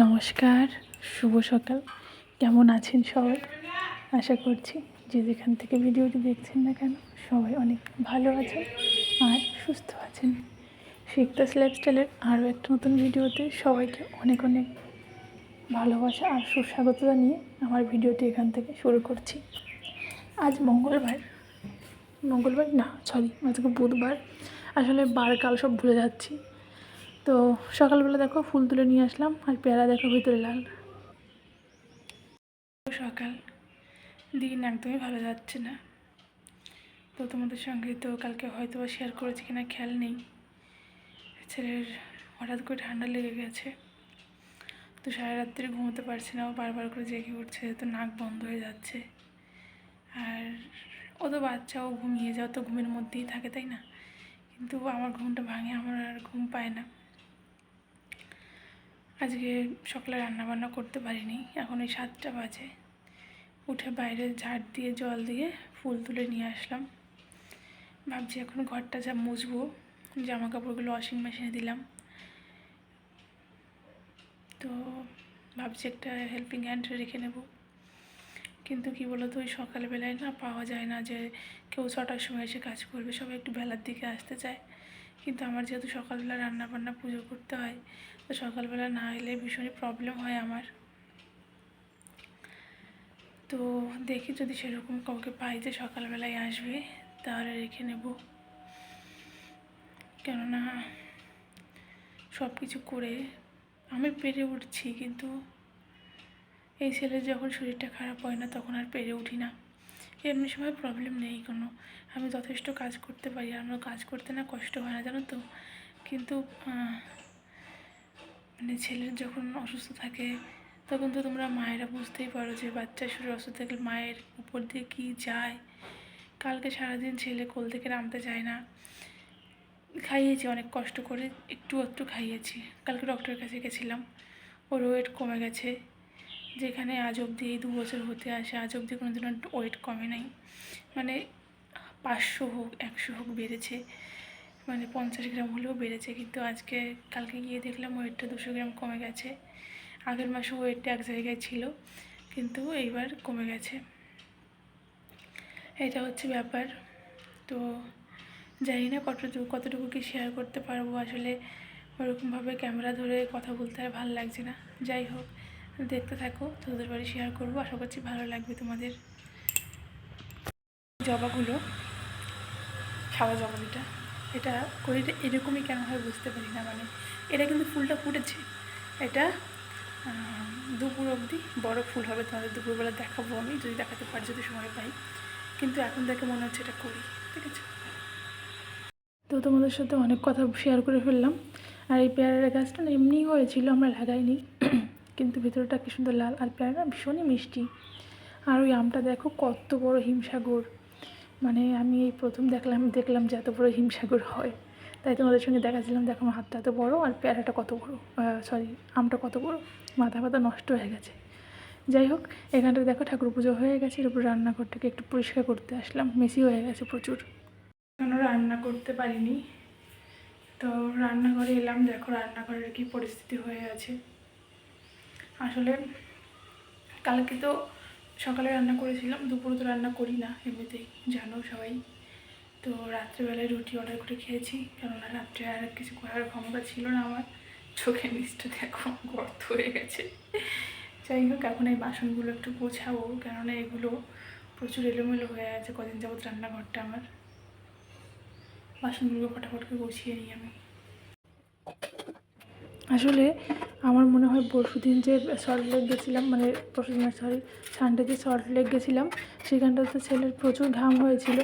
নমস্কার, শুভ সকাল। কেমন আছেন সবাই? আশা করছি যে যেখান থেকে ভিডিওটি দেখছেন না কেন সবাই অনেক ভালো আছেন আর সুস্থ আছেন। শিকদাস লাইফস্টাইলের আরও একটা নতুন ভিডিওতে সবাইকে অনেক অনেক ভালোবাসা আর সুস্বাগত জানিয়ে আমার ভিডিওটি এখান থেকে শুরু করছি। আজ মঙ্গলবার না আজকে বুধবার। আসলে কাল সব ভুলে যাচ্ছি। তো সকালবেলা দেখো ফুল তুলে নিয়ে আসলাম আর পেয়ারা দেখো ভিতরে লাল। সকাল দিন একদমই ভালো যাচ্ছে না। তো তোমাদের সঙ্গে তো কালকে হয়তো শেয়ার করেছি কিনা খেয়াল নেই, ছেলের হঠাৎ করে ঠান্ডা লেগে গেছে। তো সারা রাত্রি ঘুমোতে পারছি না, ও বারবার করে জেগে উঠছে, তো নাক বন্ধ হয়ে যাচ্ছে। আর ও তো বাচ্চাও ঘুমিয়ে যাও, তো ঘুমের মধ্যেই থাকে তাই না, কিন্তু আমার ঘুমটা ভাঙে, আমার আর ঘুম পায় না। আজকে সকালে রান্নাবান্না করতে পারিনি, এখন ওই 7টা বাজে। উঠে বাইরে ঝাড় দিয়ে জল দিয়ে ফুল তুলে নিয়ে আসলাম। ভাবছি এখন ঘরটা যা মুছবো, জামা কাপড়গুলো ওয়াশিং মেশিনে দিলাম। তো ভাবছি একটা হেল্পিং হ্যান্ড রেখে নেব, কিন্তু কি বলো তো, ওই সকালবেলায় না পাওয়া যায় না যে কেউ 6টার সময় এসে কাজ করবে, সবাই একটু বেলার দিকে আসতে চায়। কিন্তু আমার যেহেতু সকালবেলা রান্নাবান্না পুজো করতে হয়, তো সকালবেলা না এলে ভীষণই প্রবলেম হয় আমার। তো দেখি যদি সেরকম কাউকে পাই যে সকালবেলায় আসবে তাহলে রেখে নেব, কেননা সব কিছু করে আমি পেরে উঠছি, কিন্তু এই ছেলের যখন শরীরটা খারাপ হয় না তখন আর পেরে উঠি না। এমনি সময় প্রবলেম নেই কোনো, আমি যথেষ্ট কাজ করতে পারি, আমার কাজ করতে না কষ্ট হয় না জানো তো। কিন্তু মানে ছেলের যখন অসুস্থ থাকে তখন তো তোমরা মায়েরা বুঝতেই পারো যে বাচ্চার শরীর অসুস্থ থাকলে মায়ের উপর দিয়ে কী যায়। কালকে সারাদিন ছেলে কোল থেকে নামতে চায় না, খাইয়েছি অনেক কষ্ট করে, একটু খাইয়েছি। কালকে ডক্টরের কাছে গেছিলাম, ওর ওয়েট কমে গেছে, যেখানে আজ অবধি এই 2 বছর হতে আসে আজ অবধি কোনো দিনও ওয়েট কমে নাই। মানে 500 হোক 100 হোক বেড়েছে, মানে 50 গ্রাম হলেও বেড়েছে, কিন্তু কালকে গিয়ে দেখলাম ওয়েটটা 200 গ্রাম কমে গেছে। আগের মাসে ওয়েটটা এক জায়গায় ছিল, কিন্তু এইবার কমে গেছে। এটা হচ্ছে ব্যাপার। তো জানি না কতটুকু কি শেয়ার করতে পারবো, আসলে ওরকমভাবে ক্যামেরা ধরে কথা বলতে আর ভালো লাগছে না। যাই হোক, দেখতে থাকো, তোদের বাড়ি শেয়ার করবো, আশা করছি ভালো লাগবে তোমাদের। জবাগুলো, সাদা জবা এটা কড়িটা এরকমই কেন হয় বুঝতে পারি না। মানে এটা কিন্তু ফুলটা ফুটেছে, এটা দুপুর অবধি বড় ফুল হবে, তোমাদের দুপুরবেলা দেখাবো আমি, যদি দেখাতে পারি, যদি সময় পাই। কিন্তু এখন দেখে মনে হচ্ছে এটা করি, ঠিক আছে। তো তোমাদের সাথে অনেক কথা শেয়ার করে ফেললাম। আর এই পেয়ারার গাছটা না এমনিই হয়েছিল, আমরা লাগাইনি, কিন্তু ভিতরটা কি সুন্দর লাল, আর পেয়ারা ভীষণই মিষ্টি। আর ওই আমটা দেখো কত বড় হিমসাগর, মানে আমি এই প্রথম দেখলাম যে এত বড় হিমসাগর হয়। তাই তোমাদের সঙ্গে দেখাচ্ছিলাম, দেখো আমার হাতটা এত বড় আর পেয়ারাটা কত বড়, আমটা কত বড়, মাথা নষ্ট হয়ে গেছে। যাই হোক, এখানটা দেখো ঠাকুর পুজো হয়ে গেছে, এর উপর রান্নাঘরটাকে একটু পরিষ্কার করতে আসলাম, মেসি হয়ে গেছে প্রচুর, কেন রান্না করতে পারিনি। তো রান্নাঘরে এলাম, দেখো রান্নাঘরের কি পরিস্থিতি হয়ে আছে। আসলে কালকে তো সকালে রান্না করেছিলাম, দুপুরে তো রান্না করি না এমনিতেই, জানো সবাই। তো রাত্রেবেলায় রুটি অর্ডার করে খেয়েছি, কেননা রাত্রে আর কিছু করার ক্ষমতা ছিল না আমার। চোখের নিচটা দেখো গর্ত হয়ে গেছে। যাই হোক, এখন এই বাসনগুলো একটু গোছাবো, কেননা এগুলো প্রচুর এলোমেলো হয়ে আছে কদিন যাবত রান্নাঘরটা আমার। বাসনগুলো ফটাফট করে গুছিয়ে নিই আমি। আসলে আমার মনে হয় পরশুদিন যে সল্ট লেক গেছিলাম, মানে সানডে যে সল্ট লেক গেছিলাম, সেখানটাতে ছেলের প্রচুর ঘাম হয়েছিল।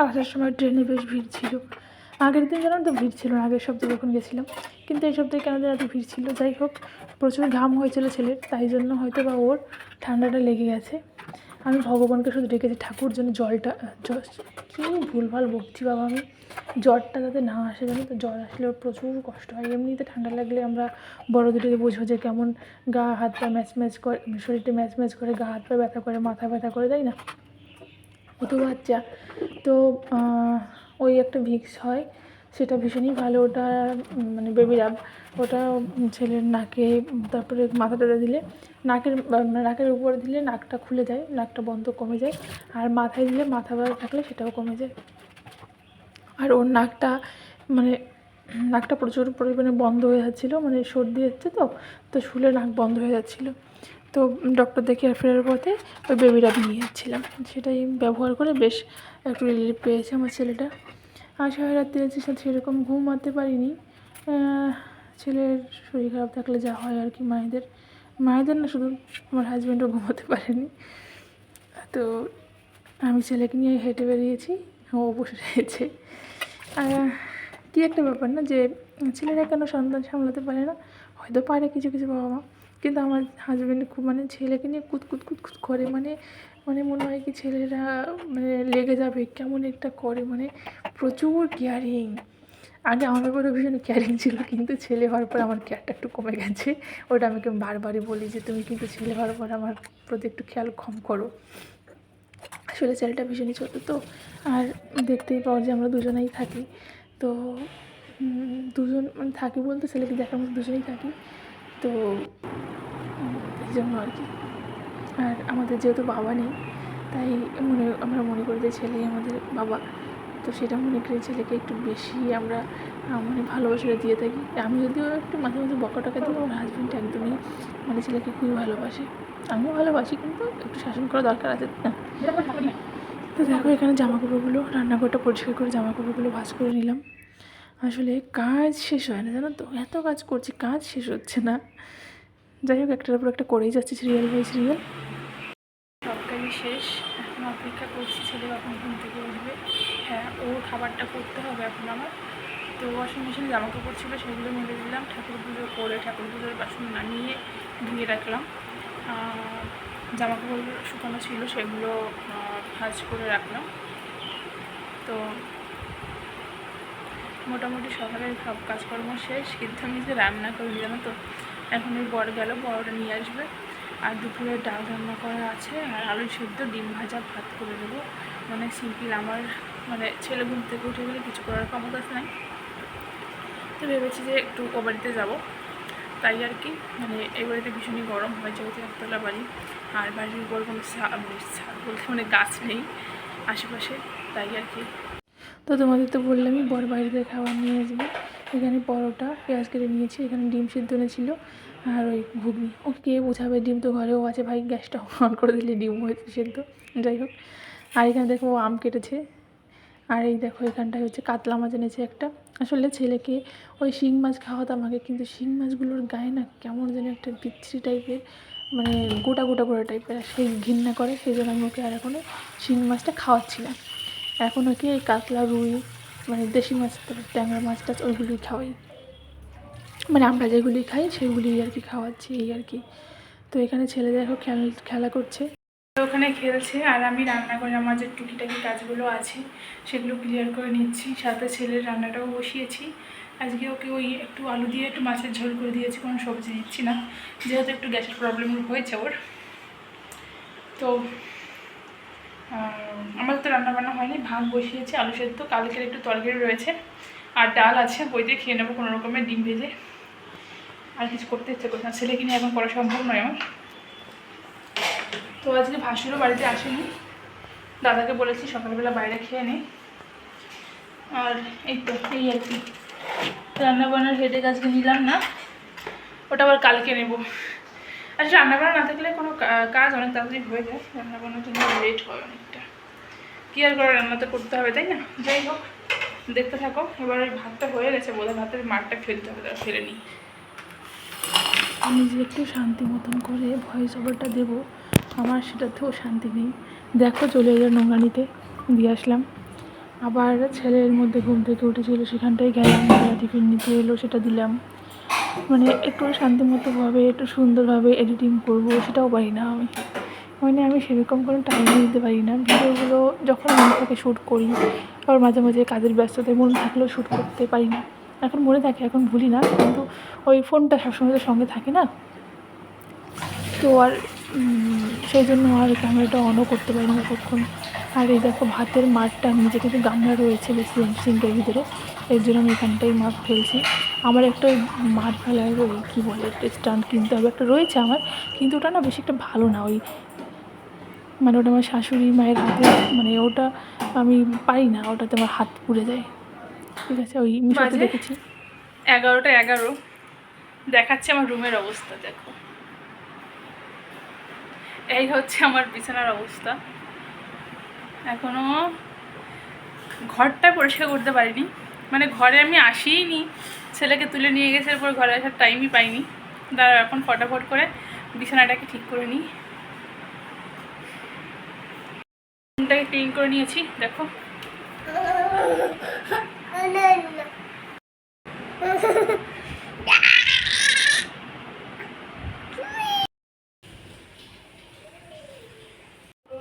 আসার সময় ট্রেনে বেশ ভিড় ছিল। আগের দিন জানান তো ভিড় ছিল না, আগের সপ্তাহে যখন গেছিলাম, কিন্তু এই সপ্তাহে কেন যেন এত ভিড় ছিল। যাই হোক, প্রচুর ঘাম হয়েছিল ছেলের, তাই জন্য হয়তো বা ওর ঠান্ডাটা লেগে গেছে। আমি ভগবানকে শুধু ডেকেছি ঠাকুর যেন কী ভুলভাল বকছি বাবা আমি, জ্বরটা যাতে না আসে, জানো তো, জ্বর আসলে ওর প্রচুর কষ্ট হয়। এমনিতে ঠান্ডা লাগলে আমরা বড়দেরকে বোঝো যে কেমন গা হাত পা ম্যাচ করে, শরীরটা ম্যাচ করে, গা হাত পা ব্যথা করে, মাথা ব্যথা করে, তাই না। ও তো বাচ্চা, তো ওই একটা ভিক্স হয়, সেটা ভীষণই ভালো, ওটা মানে বেবি রাব, ওটা ছেলের নাকে, তারপরে মাথাটা দিলে নাকের উপরে দিলে নাকটা খুলে যায়, নাকটা বন্ধ কমে যায়, আর মাথায় দিলে মাথা ব্যথা থাকলে সেটাও কমে যায়। আর ওর নাকটা প্রচুর পরিমাণে বন্ধ হয়ে যাচ্ছিলো, মানে সর্দি হচ্ছে তো শুলে নাক বন্ধ হয়ে যাচ্ছিলো। তো ডক্টর দেখে আর ফেরার পথে ওই বেবি রাব নিয়ে যাচ্ছিলাম, সেটাই ব্যবহার করে বেশ একটু রিলিফ পেয়েছে আমার ছেলেটা। আর সারা রাত্রে সাথে সেরকম ঘুমাতে পারিনি। ছেলের শরীর খারাপ থাকলে যা হয় আর কি, মায়েদের না, শুধু আমার হাজব্যান্ডও ঘুমাতে পারেনি। তো আমি ছেলেকে নিয়ে হেঁটে বেরিয়েছি, ও বসে রয়েছে। আর কী একটা ব্যাপার না, যে ছেলেরা কেন সন্তান সামলাতে পারে না, হয়তো পারে কিছু কিছু বাবা মা, কিন্তু আমার হাজব্যান্ড খুব ছেলেকে নিয়ে কুতকুত করে, মনে হয় কি ছেলেরা লেগে যাবে কেমন একটা করে, প্রচুর কেয়ারিং। আগে আমার ব্যাপারে ভীষণ কেয়ারিং ছিল, কিন্তু ছেলে হওয়ার পর আমার কেয়ারটা একটু কমে গেছে। ওটা আমাকে বারবারই বলি যে তুমি কিন্তু ছেলে হওয়ার পর আমার প্রতি একটু খেয়াল কম করো। আসলে ছেলেটা ভীষণই ছোটো তো, আর দেখতেই পাওয়া যে আমরা দুজনেই থাকি। তো দুজন থাকি বলতে ছেলেকে দেখার মতো দুজনেই থাকি, তো এই জন্য আর কি। আর আমাদের যেহেতু বাবা নেই, তাই আমরা মনে করি যে ছেলেই আমাদের বাবা, তো সেটা মনে করে ছেলেকে একটু বেশি আমরা ভালোবাসাটা দিয়ে থাকি। আমি যদিও একটু মাঝে মাঝে বকা টকা দিই, আমার হাজব্যান্ড একদমই ছেলেকে খুবই ভালোবাসে। আমিও ভালোবাসি, কিন্তু একটু শাসন করা দরকার আছে না। তো দেখো এখানে জামাকাপড়গুলো, রান্নাঘরটা পরিষ্কার করে জামাকাপড়গুলো ভাঁজ করে নিলাম। আসলে কাজ শেষ হয় না, জানো তো, এত কাজ করছি, কাজ শেষ হচ্ছে না। যাই হোক, একটার পর একটা করেই যাচ্ছি, সিরিয়াল বাই সিরিয়াল। সব কাজই শেষ, এখন অপেক্ষা করছি ছেলে কখন ঘুম থেকে উঠবে। হ্যাঁ, ওর খাবারটা করতে হবে এখন আমার। তো ওয়াশিং মেশিনে জামা কাপড় ছিল, সেগুলো মেলে দিলাম। ঠাকুর পুজো করে ঠাকুর পুজোর বাসন নামিয়ে ধুয়ে রাখলাম। জামা কাপড় শুকানো ছিল, সেগুলো ভাঁজ করে রাখলাম। তো মোটামুটি সকালের সব কাজকর্ম শেষ, কিন্তু আমি যে রান্না করে জানো তো, এখন ওই বড় গেল, বড়টা নিয়ে আসবে। আর দুপুরে ডাল রান্না করা আছে, আর আলু সেদ্ধ, ডিম ভাজা, ভাত করে দেবো। সিম্পল। আমার ছেলে ঘুম থেকে উঠে গেলে কিছু করার ক্ষমতা নাই, তো ভেবেছি যে একটু ও বাড়িতে যাবো, তাই আর কি। এই বাড়িতে ভীষণই গরম হয়, যেহেতু একতলা বাড়ি, আর বাড়ির উপর কোনো বলতে গাছ নেই আশেপাশে, তাই আর কি। তো তোমাদের তো বললামই বর বাড়িতে খাবার নিয়ে আসবে। এখানে পরোটা, পেঁয়াজ কেটে নিয়েছি, এখানে ডিম সিদ্ধ এনেছিল, আর ওই ঘুগনি। ও কে বোঝাবে, ডিম তো ঘরেও আছে ভাই, গ্যাসটা অন করে দিলে ডিম হয়েছে সেদ্ধ। যাই হোক, আর এখানে দেখো আম কেটেছে, আর এই দেখো এখানটায় হচ্ছে কাতলা মাছ এনেছে একটা। আসলে ছেলেকে ওই শিং মাছ খাওয়াতাম আগে, কিন্তু শিং মাছগুলোর গায়ে না কেমন যেন একটা বিচ্ছিরি টাইপের, গোটা গোটা গোটা টাইপের, আর সেই ঘৃণা করে, সেই জন্য আমি ওকে আর এখন শিং মাছটা খাওয়াচ্ছি না। এখন ওকে এই কাতলা, রুই, দেশি মাছ, ট্যাংরা মাছ টাছ ওইগুলি খাওয়াই, আমরা যেগুলি খাই সেগুলি আর কি খাওয়াচ্ছি, এই আর কি। তো এখানে ছেলে দেখো খেলা করছে, ওখানে খেলছে, আর আমি রান্না করে আমার যে টুকিটাকি কাজগুলো আছে সেগুলো ক্লিয়ার করে নিচ্ছি। সাথে ছেলের রান্নাটাও বসিয়েছি। আজকে ওকে ওই একটু আলু দিয়ে একটু মাছের ঝোল করে দিয়েছি, কোনো সবজি দিচ্ছি না, যেহেতু একটু গ্যাসের প্রবলেম হয়েছে ওর। তো আমাদের তো রান্নাবান্না হয়নি, ভাত বসিয়েছি, আলু সেদ্ধ, কালকের একটু তরকারি রয়েছে, আর ডাল আছে, বই দিয়ে খেয়ে নেবো কোনো রকমের, ডিম ভেজে। আর কিছু করতে ইচ্ছে করছে না, ছেলেকে নিয়ে এখন করা সম্ভব নয় আমার। তো আজকে ভাসুরও বাড়িতে আসেনি, দাদাকে বলেছি সকালবেলা বাইরে খেয়ে নেই। আর এই আর কি, রান্নাবান্নার হেডেক আজকে নিলাম না, ওটা আবার কালকে নেব। আসলে রান্নাবান্না না থাকলে কোনো কাজ অনেক তাড়াতাড়ি হয়ে যায়, রান্নাবান্নার জন্য লেট হয় অনেকটা, কী আর করে, রান্না তো করতে হবে, তাই না। যাই হোক, দেখতে থাকো। এবার ওই ভাতটা হয়ে গেছে বোধহয়, ভাতের মাঠটা ফেলতে হবে, তারা ফেলে নিই। আমি যে একটু শান্তি মতন করে ভয়েস ওভারটা দেবো, আমার সেটাতেও শান্তি নেই। দেখো চলে এলো নোংরানিতে, দিয়ে আসলাম। আবার ছেলের মধ্যে ঘুম থেকে উঠেছিল, সেখানটায় গেলাম, টিফিন নিতে এলো, সেটা দিলাম। একটু শান্তিমতোভাবে, একটু সুন্দরভাবে এডিটিং করবো, সেটাও পারি না আমি। আমি সেরকম কোনো টাইমই দিতে পারি না। ভিডিওগুলো যখন মনে থাকে শ্যুট করি, আবার মাঝে মাঝে কাজের ব্যস্ততায় মনে থাকলেও শ্যুট করতে পারি না। এখন মনে থাকে, এখন ভুলি না, কিন্তু ওই ফোনটা সবসময় তো সঙ্গে থাকে না, তো আর সেই জন্য আর ক্যামেরাটা অনও করতে পারি না কখন। আর এই দেখো ভাতের মাঠটা নিচে কিন্তু গামলা রয়েছে বেশি সিঙ্কের ভিতরে, এর জন্য আমি এখানটাই মাছ ফেলছি। আমার একটা মাছ ফেলার ওই কী বলে একটা স্ট্যান্ড কিনতে হবে, একটা রয়েছে আমার, কিন্তু ওটা না বেশি একটা ভালো না, ওই মানে ওটা আমার শাশুড়ি মায়ের হাতে, মানে ওটা আমি পারি না, ওটাতে আমার হাত পুড়ে যায়। ঠিক আছে, ওই মিশোতে দেখেছি 11টা 11 দেখাচ্ছে আমার রুমের অবস্থা। দেখো এই হচ্ছে আমার বিছানার অবস্থা। এখনও ঘরটা পরিষ্কার করতে পারিনি, মানে ঘরে আমি আসিই নি, ছেলেকে তুলে নিয়ে গেছে, এরপর ঘরে আসার টাইমই পাইনি। দাঁড়াও এখন ফটাফট করে বিছানাটাকে ঠিক করে নিই। রুমটাকে ক্লিন করে নিয়েছি দেখো।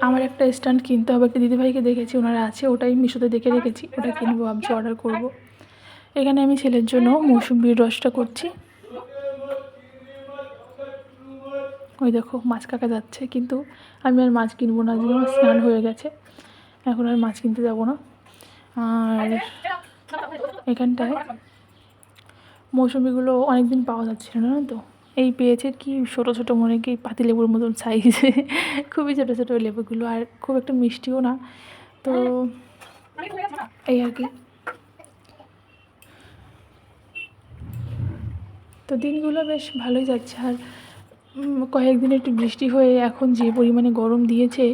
আমার একটা স্ট্যান্ড কিনতে হবে, একটা দিদিভাইকে দেখেছি ওনারা আছে, ওটাই মিশোতে দেখে রেখেছি, ওটা কিনবো, ভাবছি অর্ডার করব। এখানে আমি ছেলের জন্য মৌসুম্বির রসটা করছি। ওই দেখো মাছ কাকা যাচ্ছে, কিন্তু আমি আর মাছ কিনবো না, আজকে আমার স্নান হয়ে গেছে, এখন আর মাছ কিনতে যাবো না। আর এখানটায় মৌসুমিগুলো অনেকদিন পাওয়া যাচ্ছিল না, তো এই পেয়েছে কি ছোটো ছোটো মনে কি পাতিলেবুর মতন সাইজে, খুবই ছোটো ছোটো লেবুগুলো, আর খুব একটা মিষ্টিও না, তো এই আর কি। তো দিনগুলো বেশ ভালোই যাচ্ছে। আর কয়েকদিন একটু বৃষ্টি হয়ে এখন যে পরিমাণে গরম দিয়েছে,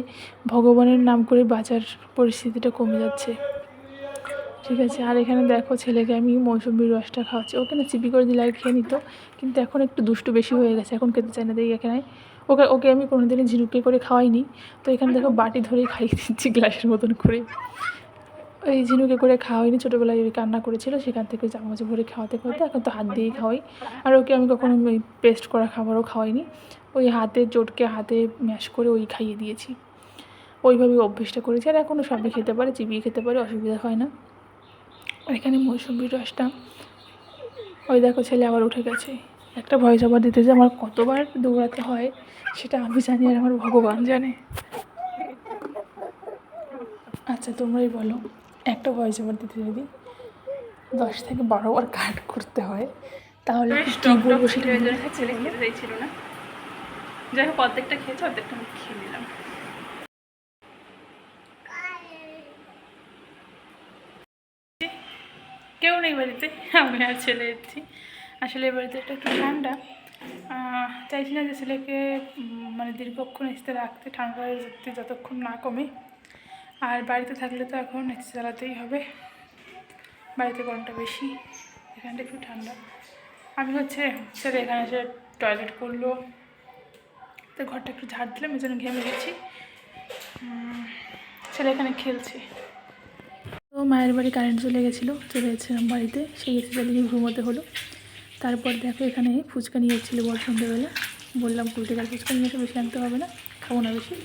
ভগবানের নাম করে বাঁচার পরিস্থিতিটা কমে যাচ্ছে। ঠিক আছে, আর এখানে দেখো ছেলেকে আমি মৌসুমির রসটা খাওয়াচ্ছি, ওকে না চিপি করে দিলে আর খেয়ে নিত, কিন্তু এখন একটু দুষ্টু বেশি হয়ে গেছে, এখন খেতে চায় না। দেখি এখানে ওকে আমি কোনোদিনই ঝিনুকে করে খাওয়াইনি, তো এখানে দেখো বাটি ধরেই খাইয়ে দিচ্ছি গ্লাসের মতন করে। ওই ঝিনুকে করে খাওয়াইনি, ছোটোবেলায় ওই কান্না করেছিল, সেখান থেকে চামচ ভরে খাওয়াতে খাওয়াতে এখন তো হাত দিয়েই খাওয়াই। আর ওকে আমি কখনো ওই পেস্ট করা খাবারও খাওয়াইনি, ওই হাতে চটকে হাতে ম্যাশ করে ওই খাইয়ে দিয়েছি, ওইভাবেই অভ্যেসটা করেছি। আর এখনও সবই খেতে পারে, চিবিয়ে খেতে পারে, অসুবিধা হয় না। আর এখানে মৌসুমির রসটা, ওই দেখো ছেলে আবার উঠে গেছে। একটা ভয়েস ওভার দিতে যে আমার কতবার দৌড়াতে হয় সেটা আমি জানি, আর আমার ভগবান জানে। আচ্ছা তোমরাই বলো, একটা ভয়েস ওভার দিতে যদি 10 থেকে 12 বার কাট করতে হয় তাহলে কী বলবো সেটা ছেলে খেতে চাইছিল না। যাই হোক অর্ধেকটা খেয়েছে, অর্ধেকটা আমি খেয়ে নিলাম। কেউ নেই বাড়িতে, আমি আর ছেলে এসেছি। আসলে এ বাড়িতে একটু ঠান্ডা, চাইছি না যে ছেলেকে মানে দীর্ঘক্ষণ এসে রাখতে, ঠান্ডা যেতে যতক্ষণ না কমে। আর বাড়িতে থাকলে তো এখন এসি চালাতেই হবে, বাড়িতে গরমটা বেশি, এখানটা একটু ঠান্ডা। আমি হচ্ছে ছেলে এখানে এসে টয়লেট করলো, তো ঘরটা একটু ঝাড় দিলাম, এই জন্য ঘেমে গেছি। ছেলে এখানে খেলছে। তো মায়ের বাড়ি কারেন্ট চলে গেছিলো, চলে গেছিলাম বাড়িতে, সেই এসে চালিয়ে ঘুমোতে হলো। তারপর দেখো এখানে ফুচকা নিয়ে এসেছিলো বড় সন্ধ্যেবেলা, বললাম কুলটিকার ফুচকা নিয়ে এসে বেশি আনতে হবে না, খাবো না বেশি।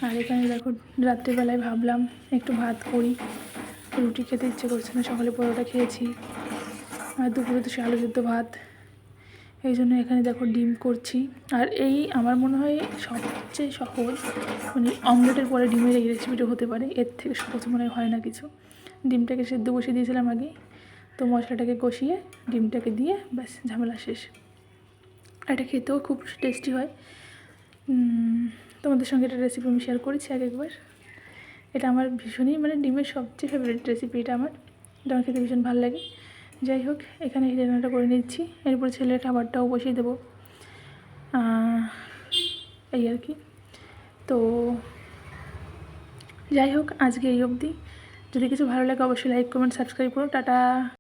আর এখানে দেখো রাত্রিবেলায় ভাবলাম একটু ভাত করি, রুটি খেতে ইচ্ছে করছে না, সকালে পরোটা খেয়েছি, আর দুপুরে তো সে আলু সেদ্ধ ভাত, এই জন্য এখানে দেখো ডিম করছি। আর এই আমার মনে হয় সবচেয়ে সহজ, মানে অমলেটের পরে ডিমের এই রেসিপিটা হতে পারে, এর থেকে সহজ মনে হয় না কিছু। ডিমটাকে সেদ্ধ বসিয়ে দিয়েছিলাম আগে, তো মশলাটাকে কষিয়ে ডিমটাকে দিয়ে ব্যাস ঝামেলা শেষ। এটা খেতেও খুব টেস্টি হয়। তোমাদের সঙ্গে এটা রেসিপি আমি শেয়ার করেছি আগে একবার। এটা আমার ভীষণই মানে ডিমের সবচেয়ে ফেভারিট রেসিপি এটা আমার, এটা আমার খেতে ভীষণ ভালো লাগে। যাই হোক এখানে এই রান্নাটা করে নিচ্ছি, এরপর ছেলের খাবারটাও বসিয়ে দেবো, এই আর কি। তো যাই হোক আজকে এই অবধি, যদি কিছু ভালো লাগে অবশ্যই লাইক কমেন্ট সাবস্ক্রাইব করো। টাটা।